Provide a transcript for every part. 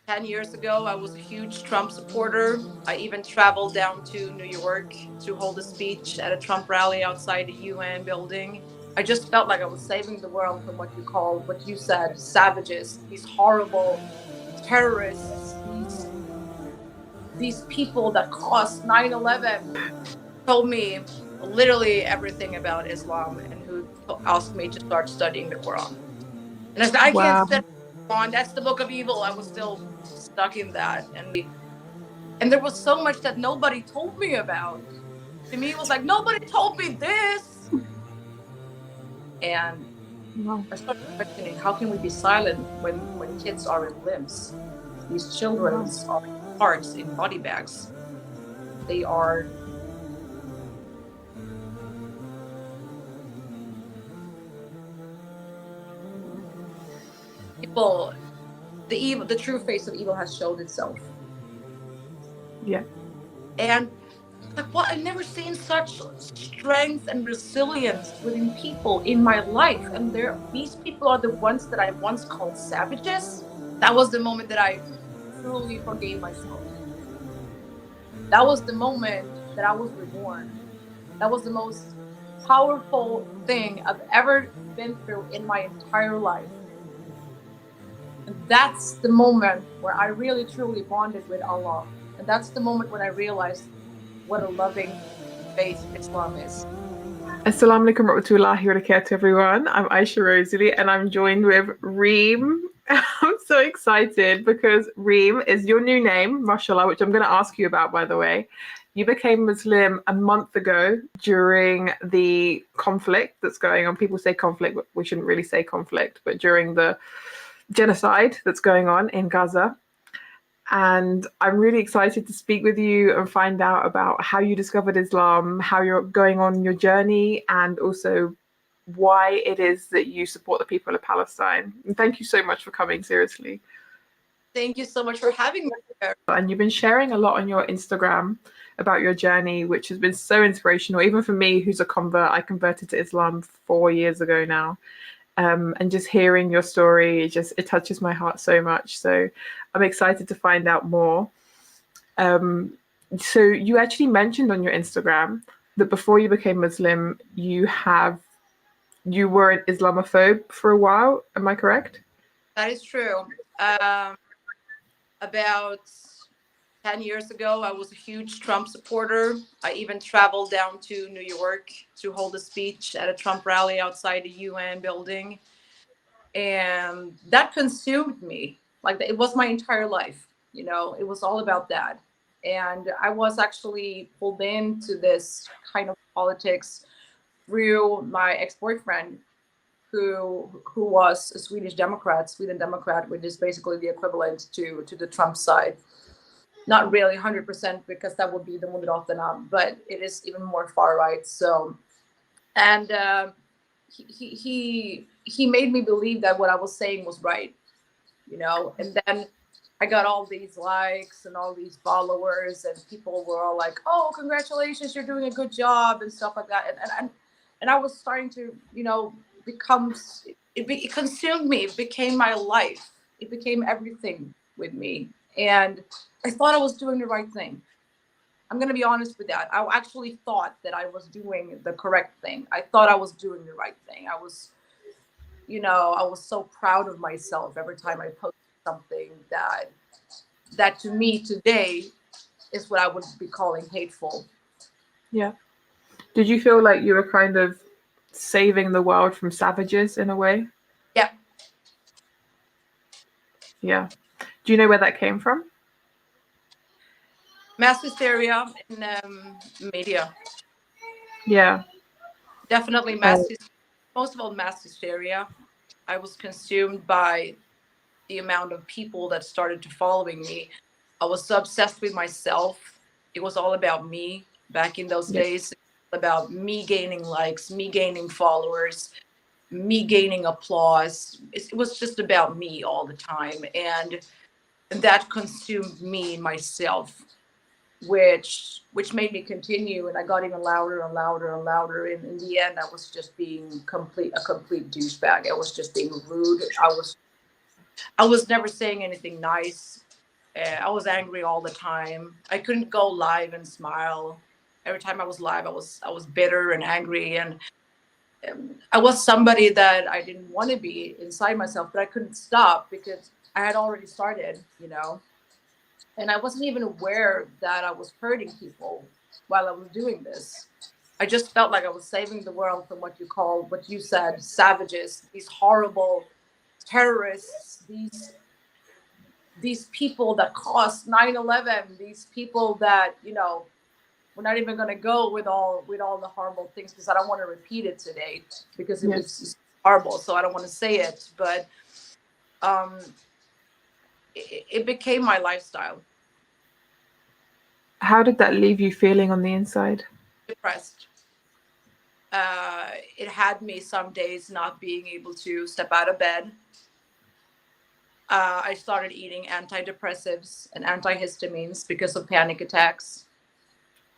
10 years ago, I was a huge Trump supporter. I even traveled down to New York to hold a speech at a Trump rally outside the UN building. I just felt like I was saving the world from what you said, savages, these horrible terrorists, these people that caused 9/11. Told me literally everything about Islam and who asked me to start studying the Quran. And I said, I can't Wow. study the Quran. That's the book of evil. I was still stuck in that. And there was so much that nobody told me about. To me, it was like, nobody told me this. And Wow. I started questioning, how can we be silent when kids are in limbs? These Wow. children's are parts in body bags. They are people. The true face of evil has showed itself. Yeah. And like, what, I've never seen such strength and resilience within people in my life. And these people are the ones that I once called savages. That was the moment that I truly forgave myself. That was the moment that I was reborn. That was the most powerful thing I've ever been through in my entire life. And that's the moment where I really truly bonded with Allah. And that's the moment when I realized what a loving faith Islam is. Assalamu alaikum warahmatullahi wabarakatuh, everyone. I'm Aisha Rosalie and I'm joined with Reem. I'm so excited because Reem is your new name, mashallah, which I'm going to ask you about, by the way. You became Muslim a month ago during the conflict that's going on. People say conflict, but we shouldn't really say conflict, but during the genocide that's going on in Gaza. And I'm really excited to speak with you and find out about how you discovered Islam, how you're going on your journey, and also why it is that you support the people of Palestine. And thank you so much for coming, seriously. Thank you so much for having me here. And you've been sharing a lot on your Instagram about your journey, which has been so inspirational, even for me, who's a convert. I converted to Islam 4 years ago now. And just hearing your story, it touches my heart so much. So I'm excited to find out more. Um, so you actually mentioned on your Instagram that before you became Muslim, you were an Islamophobe for a while. Am I correct? That is true. Um, about 10 years ago, I was a huge Trump supporter. I even traveled down to New York to hold a speech at a Trump rally outside the UN building. And that consumed me. Like, it was my entire life. It was all about that. And I was actually pulled into this kind of politics through my ex-boyfriend, who was a Sweden Democrat, which is basically the equivalent to the Trump side. Not really 100% because that would be the Moderaterna, but it is even more far right. So, and he made me believe that what I was saying was right, And then I got all these likes and all these followers, and people were all like, "Oh, congratulations, you're doing a good job," and stuff like that. And I was starting to, become. It consumed me. It became my life. It became everything with me, and I thought I was doing the right thing. I'm gonna be honest with that. I actually thought that I was doing the correct thing. I thought I was doing the right thing. I was so proud of myself every time I posted something that to me today is what I would be calling hateful. Yeah. Did you feel like you were kind of saving the world from savages in a way? Yeah, Yeah. Do you know where that came from? mass hysteria in media. Yeah. Definitely Uh, most of all mass hysteria. I was consumed by the amount of people that started to following me. I was so obsessed with myself. It was all about me back in those yeah. days. About me gaining likes, me gaining followers, me gaining applause. It was just about me all the time. And that consumed me myself, which made me continue. And I got even louder and louder and louder. And in the end, I was just being a complete douchebag. I was just being rude. I was never saying anything nice. I was angry all the time. I couldn't go live and smile. Every time I was live, I was bitter and angry, and I was somebody that I didn't want to be inside myself, but I couldn't stop because I had already started, you know. And I wasn't even aware that I was hurting people while I was doing this. I just felt like I was saving the world from what you said, savages, these horrible terrorists, these people that caused 9/11, these people that, you know, we're not even going to go with all the horrible things because I don't want to repeat it today because it Yes. was just horrible. So I don't want to say it, but um, it became my lifestyle. How did that leave you feeling on the inside? Depressed. It had me some days not being able to step out of bed. I started eating antidepressives and antihistamines because of panic attacks.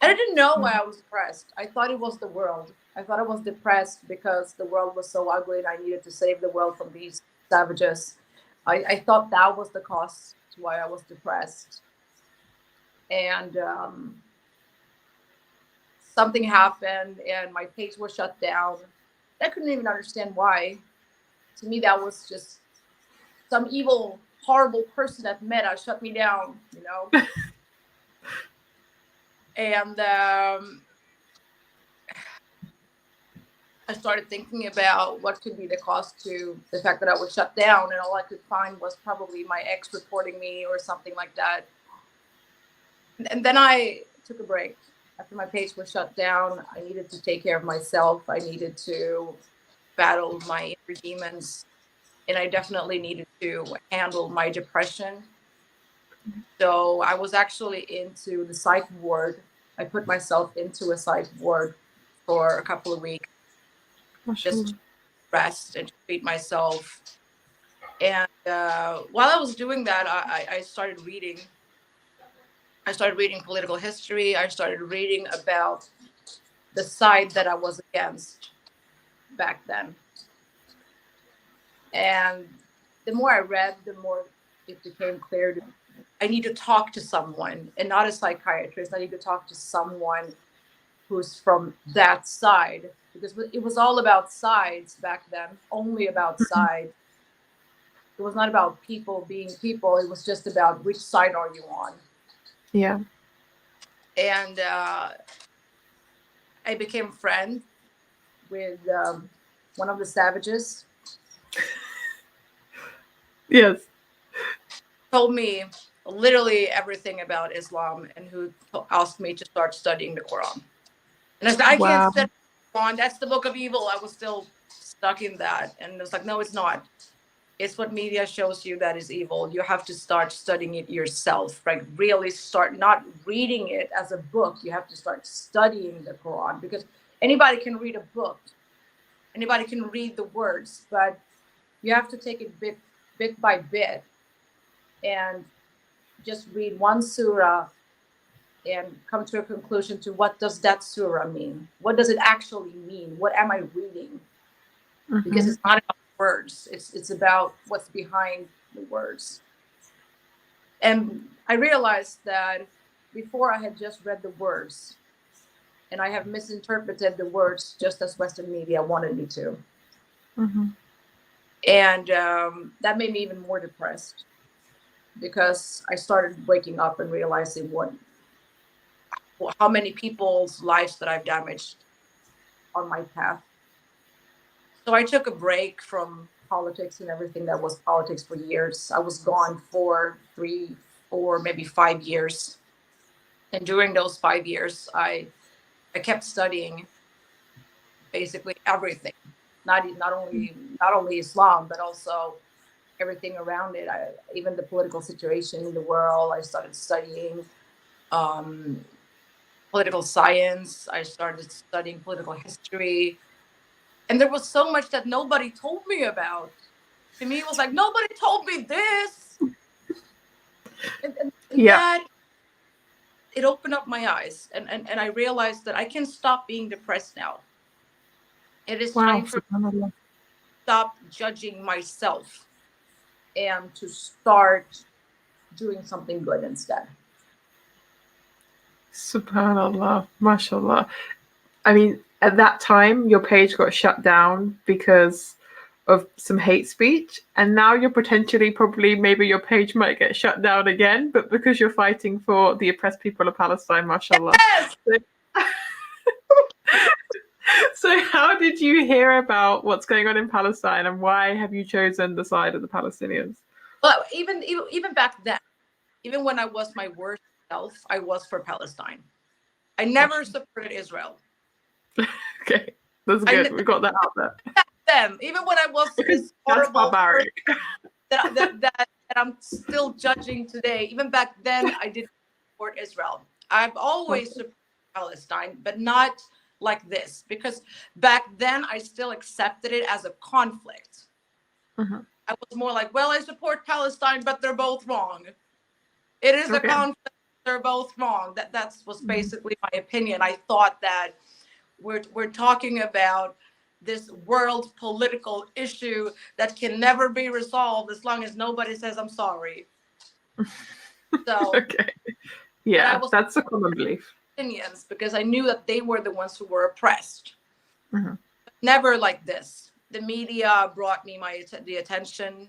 And I didn't know why I was depressed. I thought it was the world. I thought I was depressed because the world was so ugly and I needed to save the world from these savages. I thought that was the cause to why I was depressed. And something happened and my page was shut down. I couldn't even understand why. To me, that was just some evil, horrible person that Meta shut me down, you know? And I started thinking about what could be the cost to the fact that I was shut down, and all I could find was probably my ex reporting me or something like that. And then I took a break. After my page was shut down, I needed to take care of myself. I needed to battle my inner demons, and I definitely needed to handle my depression. So I was actually into the psych ward. I put myself into a psych ward for a couple of weeks just to rest and to treat myself. And while I was doing that, I started reading. I started reading political history. I started reading about the side that I was against back then. And the more I read, the more it became clear to me. I need to talk to someone and not a psychiatrist. I need to talk to someone who's from that side because it was all about sides back then, only about sides. It was not about people being people. It was just about which side are you on. Yeah. And I became friends with one of the savages. Yes. Told me literally everything about Islam and who asked me to start studying the Quran. And I said, I can't Wow. study the Quran. That's the book of evil. I was still stuck in that. And it was like, no, it's not. It's what media shows you that is evil. You have to start studying it yourself, like really start not reading it as a book. You have to start studying the Quran because anybody can read a book. Anybody can read the words, but you have to take it bit by bit and just read one surah and come to a conclusion to what does that surah mean? What does it actually mean? What am I reading? Because it's not about words. It's about what's behind the words. And I realized that before I had just read the words and I have misinterpreted the words just as Western media wanted me to. And that made me even more depressed because I started waking up and realizing how many people's lives that I've damaged on my path. So I took a break from politics and everything that was politics for years. I was gone for 3, 4, maybe 5 years. And during those 5 years, I kept studying basically everything, not only Islam, but also everything around it. Even the political situation in the world. I started studying political science. I started studying political history. And there was so much that nobody told me about. To me, it was like, nobody told me this. And that, it opened up my eyes. And I realized that I can stop being depressed now. It is time for me to stop judging myself and to start doing something good instead. Subhanallah, mashallah. I mean, at that time, your page got shut down because of some hate speech, and now you're potentially, probably, maybe your page might get shut down again, but because you're fighting for the oppressed people of Palestine, mashallah. Yes! So how did you hear about what's going on in Palestine, and why have you chosen the side of the Palestinians? Well, even back then, even when I was my worst self, I was for Palestine. I never supported Israel. Okay, that's good. We got that out there. Back then, even when I was this That's horrible barbaric. that I'm still judging today, even back then, I didn't support Israel. I've always supported Palestine, but not like this, because back then I still accepted it as a conflict. Mm-hmm. I was more like, well, I support Palestine, but they're both wrong. It is a conflict. They're both wrong. That was basically my opinion. I thought that we're talking about this world political issue that can never be resolved as long as nobody says I'm sorry. So okay, yeah, I was that's a common belief. Palestinians because I knew that they were the ones who were oppressed. Mm-hmm. Never like this. The media brought me the attention,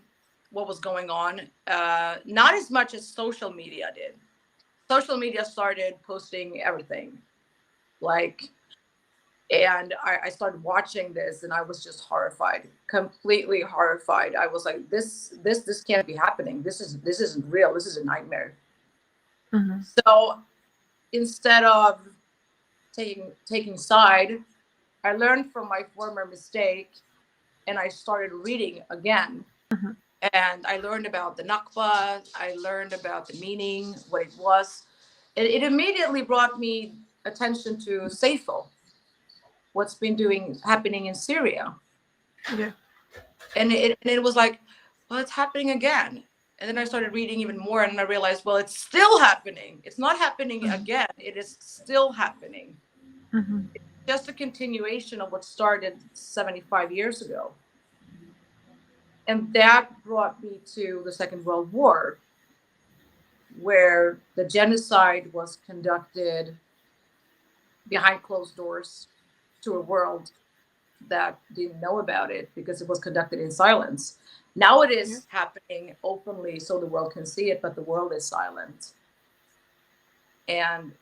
what was going on. Not as much as social media did. Social media started posting everything, and I started watching this, and I was just horrified, completely horrified. I was like, this can't be happening. This isn't real. This is a nightmare. Mm-hmm. So instead of taking side, I learned from my former mistake, and I started reading again. Mm-hmm. And I learned about the Nakba. I learned about the meaning, what it was. It immediately brought me attention to Seifel, what's been happening in Syria. Yeah. And it was like, well, it's happening again. And then I started reading even more, and I realized, well, it's still happening. It's not happening again. It is still happening. Mm-hmm. It's just a continuation of what started 75 years ago. And that brought me to the Second World War, where the genocide was conducted behind closed doors to a world that didn't know about it because it was conducted in silence. Now it is happening openly so the world can see it, but the world is silent. And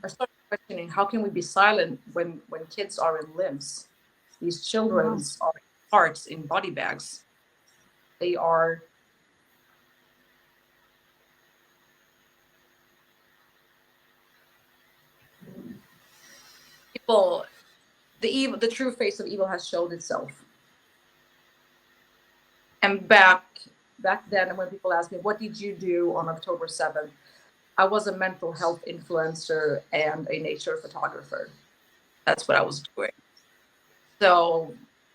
I started questioning, how can we be silent when kids are in limbs? These children are in parts in body bags. They are people. The true face of evil has shown itself. And back then, when people ask me, what did you do on October 7th? I was a mental health influencer and a nature photographer. That's what I was doing. So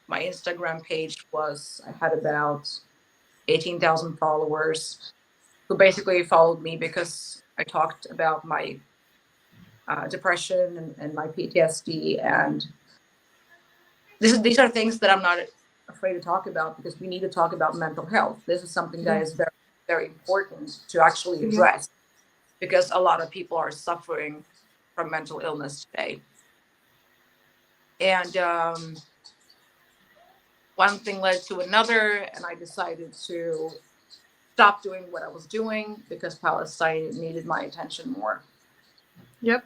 my Instagram page I had about 18,000 followers who basically followed me because I talked about my depression and my PTSD. And these are things that I'm not afraid to talk about, because we need to talk about mental health. This is something that is very, very important to actually address, because a lot of people are suffering from mental illness today. And one thing led to another, and I decided to stop doing what I was doing because Palestine needed my attention more. Yep.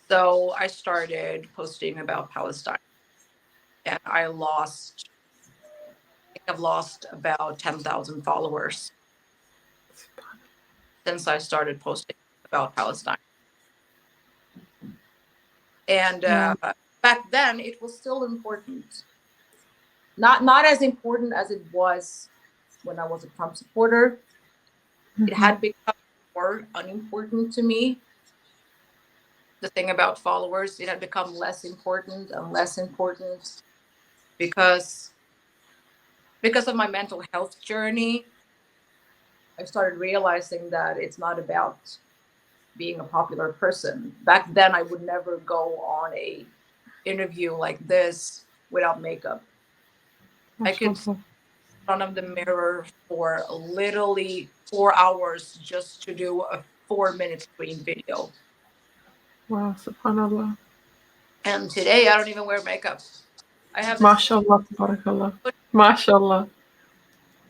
So I started posting about Palestine, and I've lost about 10,000 followers since I started posting about Palestine. And back then, it was still important. Not as important as it was when I was a Trump supporter. It had become more unimportant to me. The thing about followers, it had become less important and less important because of my mental health journey. I started realizing that it's not about being a popular person. Back then, I would never go on a interview like this without makeup. front of the mirror for literally 4 hours just to do a 4 minute screen video. Wow, subhanallah. And today I don't even wear makeup. I have this MashaAllah, tabarakallah. MashaAllah.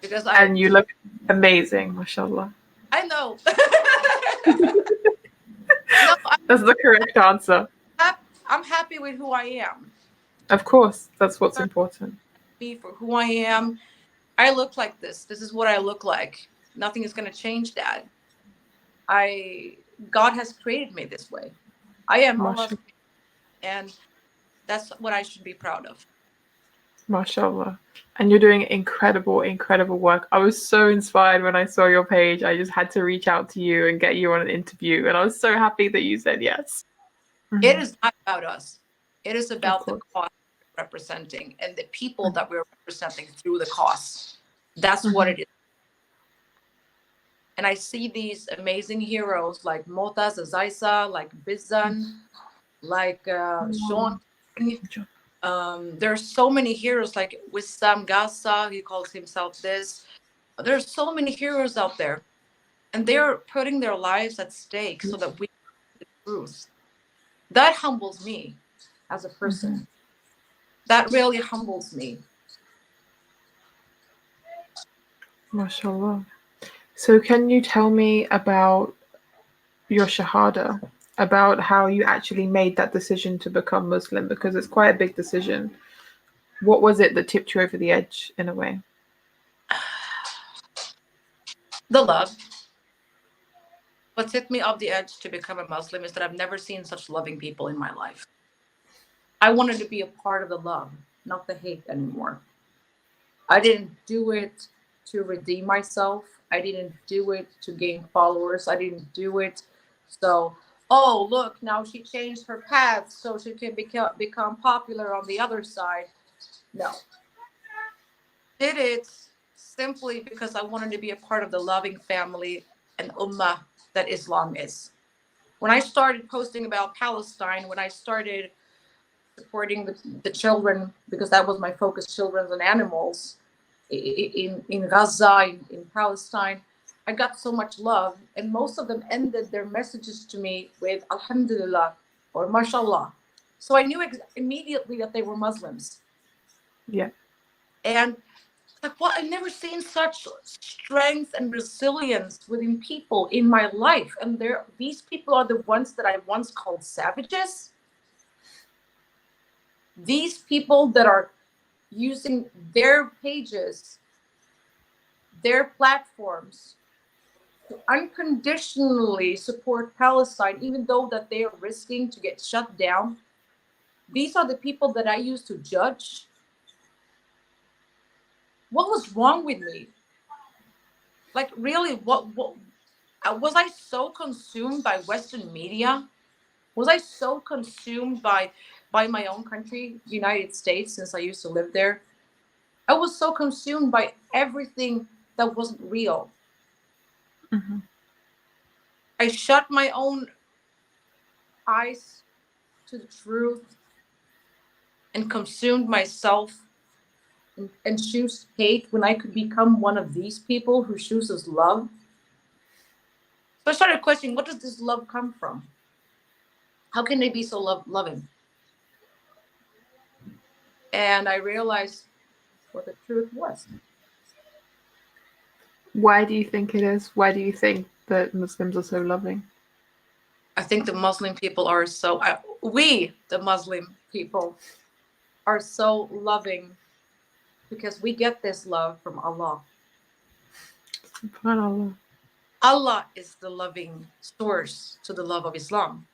because And you look amazing, MashaAllah. I know. No, That's the correct answer. I'm happy with who I am. Of course, that's what's important. Me for who I am. I look like this. This is what I look like. Nothing is going to change that. God has created me this way. I am almost, MashaAllah. and that's what I should be proud of. MashaAllah. And you're doing incredible, incredible work. I was so inspired when I saw your page. I just had to reach out to you and get you on an interview. And I was so happy that you said yes. It is not about us. It is about the course. cause we're representing and the people that we're representing through the cause. That's what it is. And I see these amazing heroes like Motaz Azaisa, like Bizan, like Sean. There's so many heroes like Wissam Gaza, he calls himself this. There's so many heroes out there, and they're putting their lives at stake so that we know the truth. That humbles me as a person. That really humbles me. MashaAllah. So can you tell me about your Shahada, about how you actually made that decision to become Muslim? Because it's quite a big decision. What was it that tipped you over the edge in a way? The love. What tipped me off the edge to become a Muslim is that I've never seen such loving people in my life. I wanted to be a part of the love, not the hate anymore. I didn't do it to redeem myself. I didn't do it to gain followers. I didn't do it so, oh, look, now she changed her path so she can become popular on the other side. No. Did it simply because I wanted to be a part of the loving family and ummah that Islam is. When I started posting about Palestine, when I started supporting the children, because that was my focus, children and animals, in Gaza, in Palestine, I got so much love, and most of them ended their messages to me with Alhamdulillah or Mashallah. So I knew immediately that they were Muslims. Yeah. And like, what? I've never seen such strength and resilience within people in my life. And these people are the ones that I once called savages. These people that are using their pages, their platforms, to unconditionally support Palestine, even though that they are risking to get shut down. These are the people that I used to judge. What was wrong with me? Like, really, what was I so consumed by Western media? Was I so consumed by my own country, United States, since I used to live there? I was so consumed by everything that wasn't real. I shut my own eyes to the truth and consumed myself and choose hate when I could become one of these people who chooses love. So I started questioning, what does this love come from? How can they be so loving? And I realized what the truth was. Why do you think it is? Why do you think that Muslims are so loving? I think the Muslim people are the Muslim people are so loving because we get this love from Allah. SubhanAllah. Allah is the loving source to the love of Islam.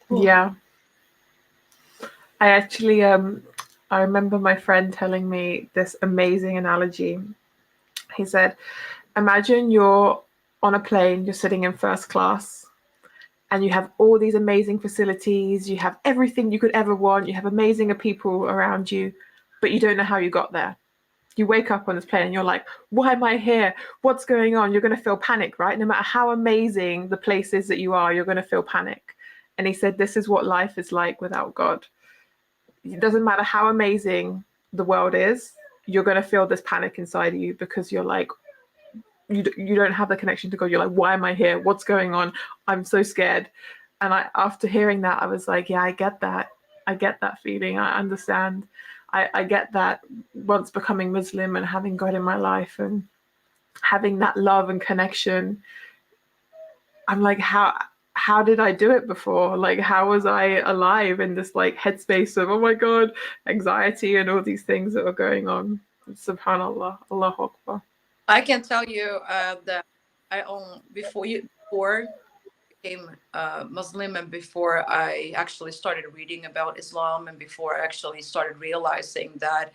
Yeah. I actually, I remember my friend telling me this amazing analogy. He said, imagine you're on a plane, you're sitting in first class, and you have all these amazing facilities, you have everything you could ever want, you have amazing people around you, but you don't know how you got there. You wake up on this plane and you're like, why am I here? What's going on? You're going to feel panic, right? No matter how amazing the place is that you are, you're going to feel panic. And he said, this is what life is like without God. It doesn't matter how amazing the world is, you're going to feel this panic inside of you because you're like, you don't have the connection to God. You're like, why am I here? What's going on? I'm so scared. And after hearing that, I was like, yeah, I get that. I get that feeling. I understand. I get that once becoming Muslim and having God in my life and having that love and connection. I'm like, how did I do it before? Like, how was I alive in this like headspace of, oh my God, anxiety and all these things that were going on? Subhanallah, Allahu Akbar. I can tell you that I own before I became Muslim, and before I actually started reading about Islam, and before I actually started realizing that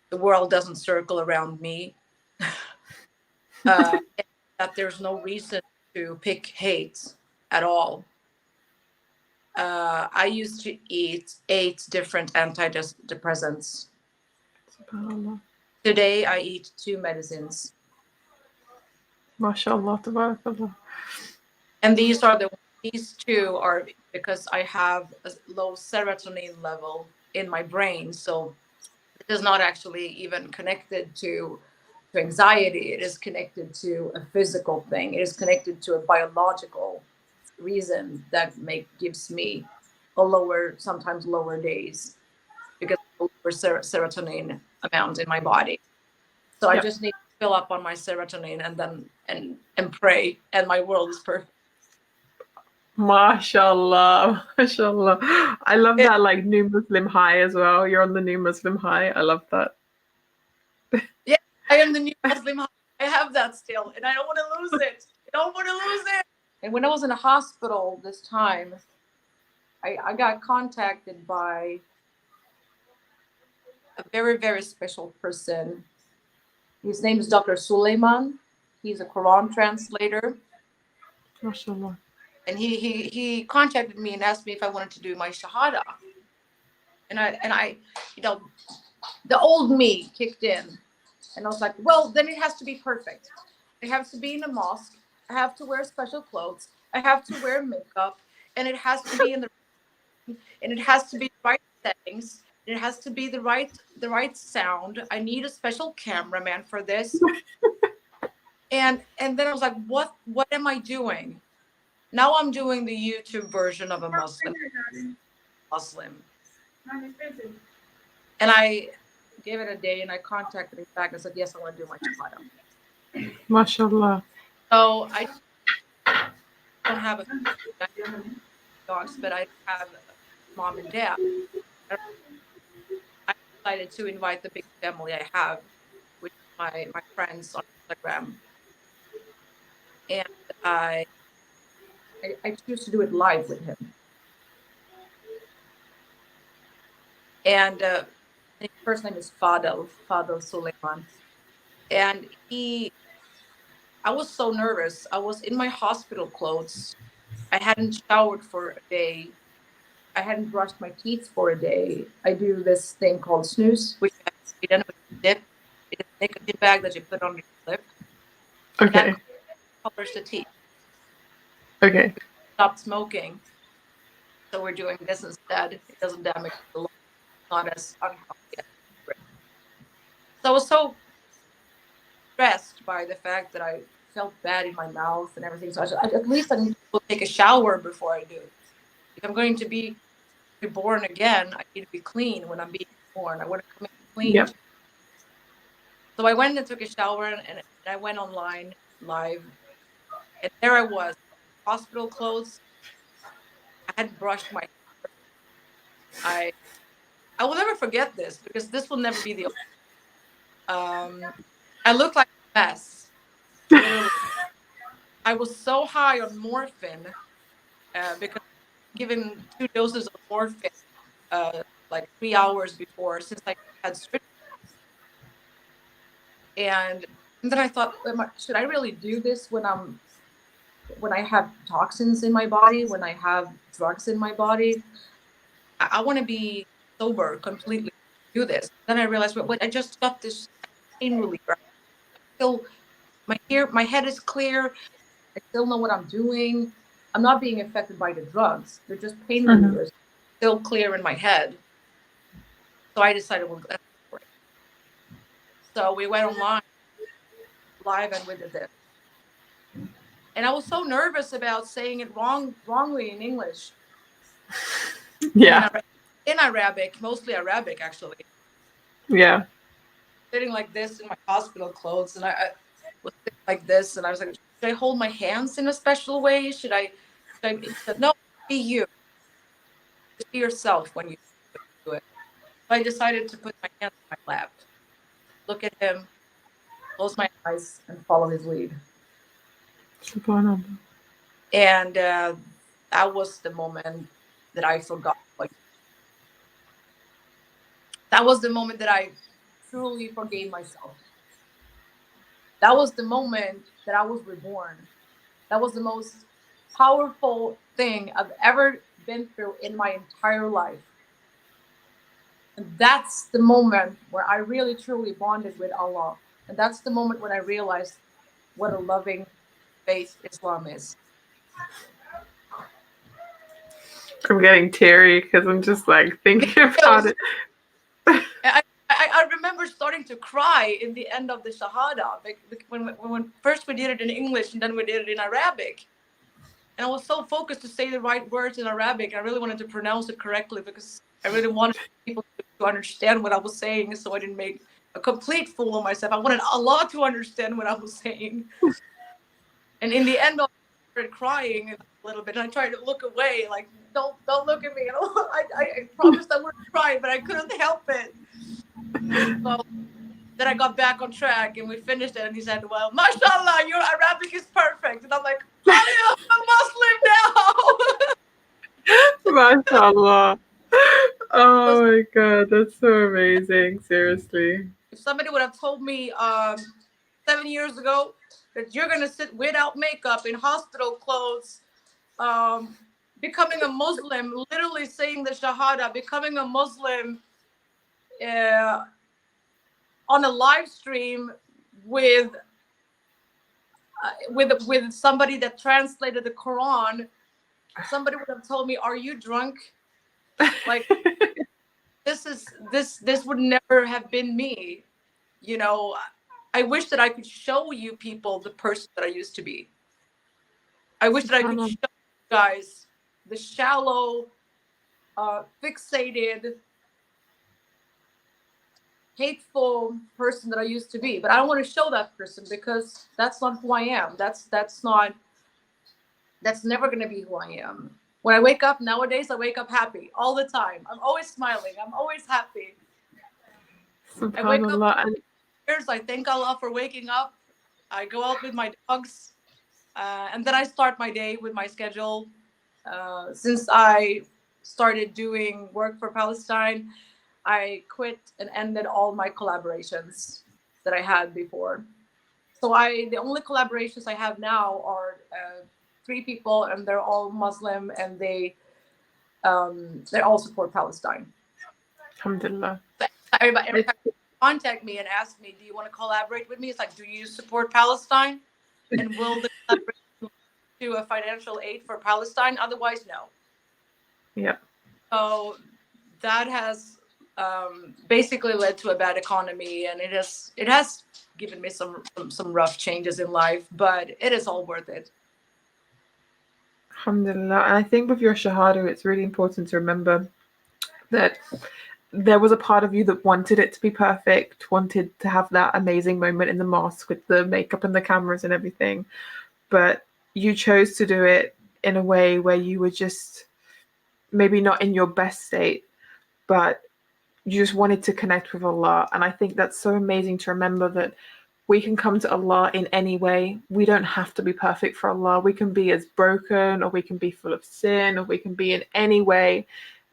the world doesn't circle around me, and that there's no reason to pick hate at all. I used to eat 8 different antidepressants. SubhanAllah. Today I eat 2 medicines. MashaAllah, tabarakallah. And these 2 are because I have a low serotonin level in my brain. So it is not actually even connected to anxiety. It is connected to a physical thing. It is connected to a biological reason that gives me sometimes lower days, because of lower serotonin amount in my body. So I just need to fill up on my serotonin and then and pray, and my world is perfect. MashaAllah, MashaAllah. I love that like new Muslim high as well. You're on the new Muslim high. I love that. Yeah, I am the new Muslim high. I have that still, and I don't want to lose it. I don't want to lose it. And when I was in a hospital this time, I got contacted by a very, very special person. His name is Dr. Suleiman. He's a Quran translator. MashaAllah. And he contacted me and asked me if I wanted to do my shahada. And I, the old me kicked in, and I was like, well, then it has to be perfect. It has to be in a mosque. I have to wear special clothes. I have to wear makeup, and it has to be and it has to be the right settings. It has to be the right sound. I need a special cameraman for this. and then I was like, what am I doing? Now I'm doing the YouTube version of a Muslim. And I gave it a day, and I contacted him back and said, yes, I want to do my shahada. MashaAllah. So I don't have a dogs, but I have mom and dad. I decided to invite the big family I have, with my friends on Instagram. And I choose to do it live with him. And his first name is Fadel Suleiman. And I was so nervous. I was in my hospital clothes. I hadn't showered for a day. I hadn't brushed my teeth for a day. I do this thing called snooze, which you dip. It is a nicotine bag that you put on your lip. Okay. And that covers the teeth. Okay. Stopped smoking. So we're doing this instead. It doesn't damage the lungs. Not as unhealthy. So I was so stressed by the fact that I felt bad in my mouth and everything. So at least I need to take a shower before I do it. If I'm going to be reborn again, I need to be clean when I'm being born. I want to come in clean. Yep. So I went and took a shower, and I went online live. And there I was, hospital clothes. I hadn't brushed my hair. I will never forget this, because this will never be the I looked like a mess. Literally. I was so high on morphine, because given 2 doses of morphine like 3 hours before, since I had surgery. And then I thought, should I really do this when I have toxins in my body, when I have drugs in my body? I want to be sober completely to do this. Then I realized, wait, I just got this pain reliever. Still, my head is clear. I still know what I'm doing. I'm not being affected by the drugs. They're just pain relievers. Still clear in my head. So I decided, well, that's great. So we went online live and we did this. And I was so nervous about saying it wrongly in English and Yeah. in Arabic, mostly Arabic actually. Yeah. Sitting like this in my hospital clothes, and I was sitting like this, and I was like, should I hold my hands in a special way? He said, no, be you. Just be yourself when you do it. So I decided to put my hands in my lap, look at him, close my eyes, and follow his lead. Subhanallah. And that was the moment that I forgot. Like, that was the moment that I truly forgave myself. That was the moment that I was reborn. That was the most powerful thing I've ever been through in my entire life. And that's the moment where I really truly bonded with Allah. And that's the moment when I realized what a loving faith Islam is. I'm getting teary because I'm just like thinking about it. I remember starting to cry in the end of the Shahada when first we did it in English and then we did it in Arabic. And I was so focused to say the right words in Arabic. I really wanted to pronounce it correctly because I really wanted people to understand what I was saying, so I didn't make a complete fool of myself. I wanted Allah to understand what I was saying. And in the end, I started crying a little bit, and I tried to look away, like don't look at me. And I promised I wouldn't cry, but I couldn't help it. So then I got back on track, and we finished it. And he said, "Well, mashallah, your Arabic is perfect." And I'm like, "I am a Muslim now." MashaAllah. Oh my God, that's so amazing. Seriously. If somebody would have told me 7 years ago that you're gonna sit without makeup in hospital clothes, becoming a Muslim, literally saying the Shahada, becoming a Muslim uh, on a live stream with somebody that translated the Quran, somebody would have told me, "Are you drunk?" Like this would never have been me. You know, I wish that I could show you people the person that I used to be. I wish that I could show you guys the shallow, fixated, hateful person that I used to be. But I don't want to show that person because that's not who I am. That's never going to be who I am. When I wake up nowadays, I wake up happy all the time. I'm always smiling. I'm always happy. I wake up. I thank Allah for waking up. I go out with my dogs, and then I start my day with my schedule. Since I started doing work for Palestine, I quit and ended all my collaborations that I had before. So the only collaborations I have now are 3 people, and they're all Muslim, and they all support Palestine. Alhamdulillah. Everybody contact me and ask me, "Do you want to collaborate with me?" It's like, "Do you support Palestine? And will the collaboration do a financial aid for Palestine? Otherwise, no." Yeah. So that has basically led to a bad economy, and it has given me some rough changes in life, but it is all worth it. Alhamdulillah. And I think with your Shahada, it's really important to remember that there was a part of you that wanted it to be perfect, wanted to have that amazing moment in the mosque with the makeup and the cameras and everything. But you chose to do it in a way where you were just maybe not in your best state, but you just wanted to connect with Allah. And I think that's so amazing to remember that we can come to Allah in any way. We don't have to be perfect for Allah. We can be as broken, or we can be full of sin, or we can be in any way,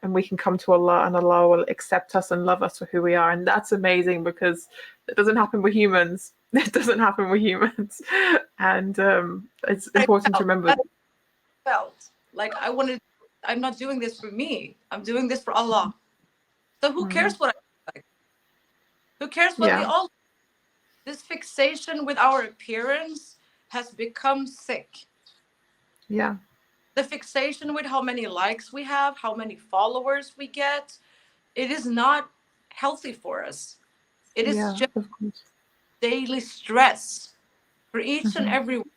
and we can come to Allah, and Allah will accept us and love us for who we are. And that's amazing because it doesn't happen with humans. It doesn't happen with humans. And it's important to remember. Felt like I'm not doing this for me. I'm doing this for Allah. So who cares what I look like? Who cares what we all? This fixation with our appearance has become sick. Yeah. The fixation with how many likes we have, how many followers we get, it is not healthy for us. It is Yeah, just of course. daily stress for each and Mhm. every one.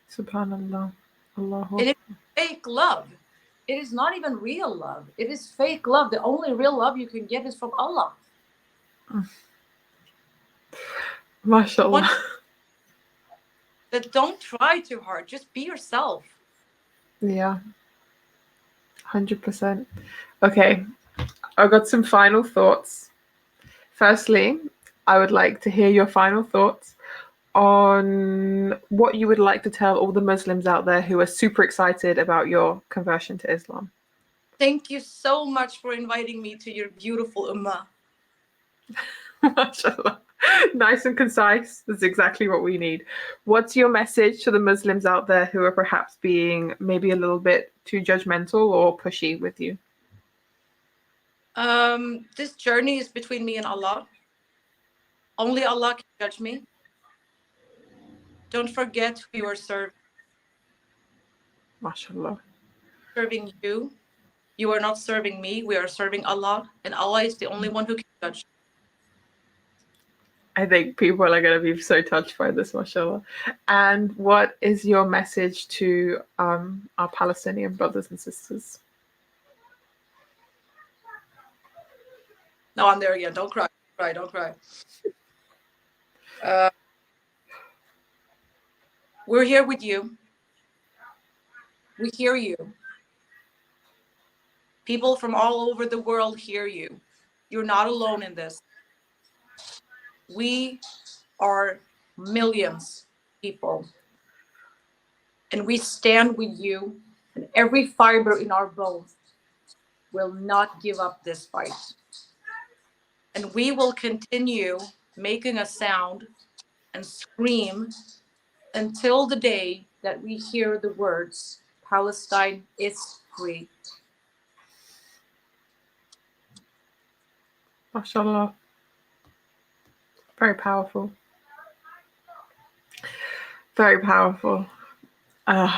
Subhanallah. Allahu And it's Akbar. fake love. It is not even real love. It is fake love. The only real love you can get is from Allah. One MashaAllah. that don't try too hard. Just be yourself. Yeah, 100%. Okay, I've got some final thoughts. Firstly, I would like to hear your final thoughts on what you would like to tell all the Muslims out there who are super excited about your conversion to Islam. Thank you so much for inviting me to your beautiful ummah. MashaAllah. Nice and concise. That's exactly what we need. What's your message to the Muslims out there who are perhaps being maybe a little bit too judgmental or pushy with you? This journey is between me and Allah. Only Allah can judge me. Don't forget who you are MashaAllah. serving you. You are not serving me. We are serving Allah, and Allah is the only one who can judge. I think people are going to be so touched by this, mashallah. And what is your message to our Palestinian brothers and sisters? No, I'm there again. Don't cry. Don't cry. Uh, we're here with you. We hear you. People from all over the world hear you. You're not alone in this. We are millions of people, and we stand with you, and every fiber in our bones will not give up this fight. And we will continue making a sound and scream until the day that we hear the words, Palestine is free. MashaAllah. Very powerful. Very powerful. Don't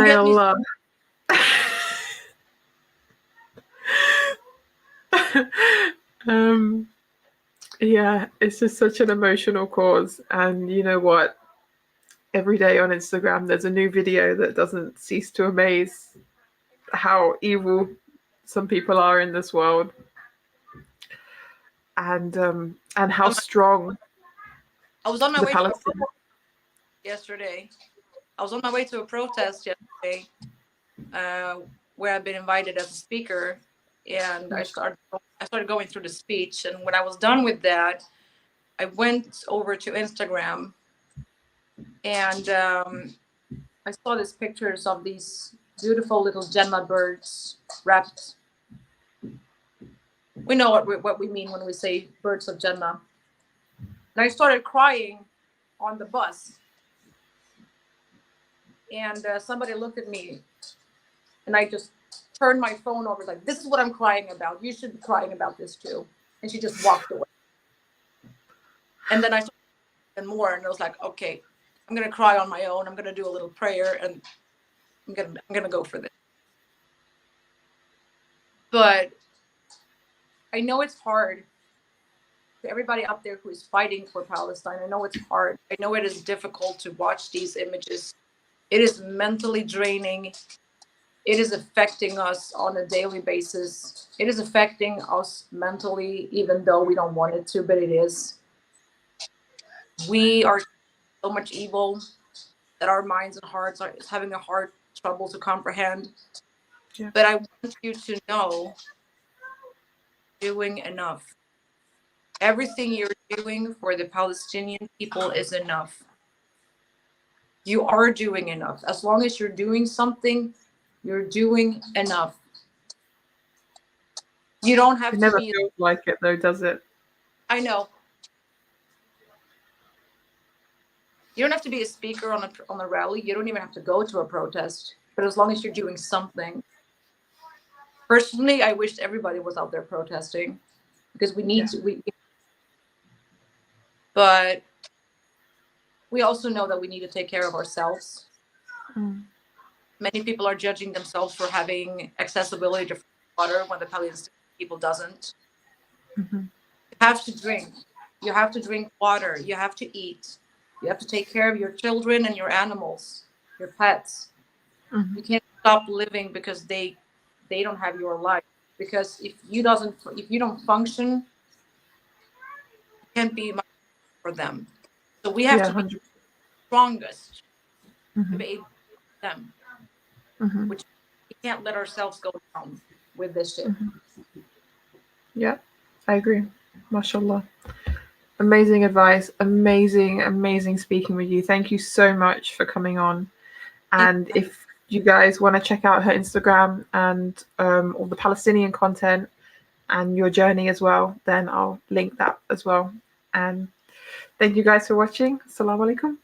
May get me Allah. um, yeah, it's just such an emotional cause. And you know what? Every day on Instagram, there's a new video that doesn't cease to amaze how evil some people are in this world, and how strong I was on my the way to a Palestinians. protest yesterday. I was on my way to a protest yesterday, where I've been invited as a speaker, and I started going through the speech. And when I was done with that, I went over to Instagram, and I saw these pictures of these beautiful little Gemma birds wrapped. We know what we mean when we say birds of Jannah. And I started crying on the bus. And somebody looked at me, and I just turned my phone over, like, this is what I'm crying about. You should be crying about this too. And she just walked away. And then I started and more, and I was like, okay, I'm gonna cry on my own. I'm gonna do a little prayer, and I'm gonna go for this. But I know it's hard to everybody out there who is fighting for Palestine. I know it's hard. I know it is difficult to watch these images. It is mentally draining. It is affecting us on a daily basis. It is affecting us mentally, even though we don't want it to, but it is. We are so much evil that our minds and hearts are having a hard trouble to comprehend. Yeah. But I want you to know, doing enough. Everything you're doing for the Palestinian people is enough. You are doing enough. As long as you're doing something, you're doing enough. You don't have It to never be. feels like it, though, does it? I know. You don't have to be a speaker on a rally. You don't even have to go to a protest. But as long as you're doing something. Personally, I wish everybody was out there protesting, because we need to. But we also know that we need to take care of ourselves. Mm. Many people are judging themselves for having accessibility to water when the Palestinian people doesn't. Mm-hmm. You have to drink. You have to drink water. You have to eat. You have to take care of your children and your animals, your pets. Mm-hmm. You can't stop living because they don't have your life. Because if you don't function, you can't be much for them. So we have Yeah, to be 100%. strongest to Mm-hmm. be able to help them, Mm-hmm. which we can't let ourselves go down with this shit. Mm-hmm. Yeah, I agree. Mashallah. Amazing advice. Amazing, amazing speaking with you. Thank you so much for coming on. And if you guys want to check out her Instagram and all the Palestinian content and your journey as well, then I'll link that as well. And thank you guys for watching. Assalamu alaikum.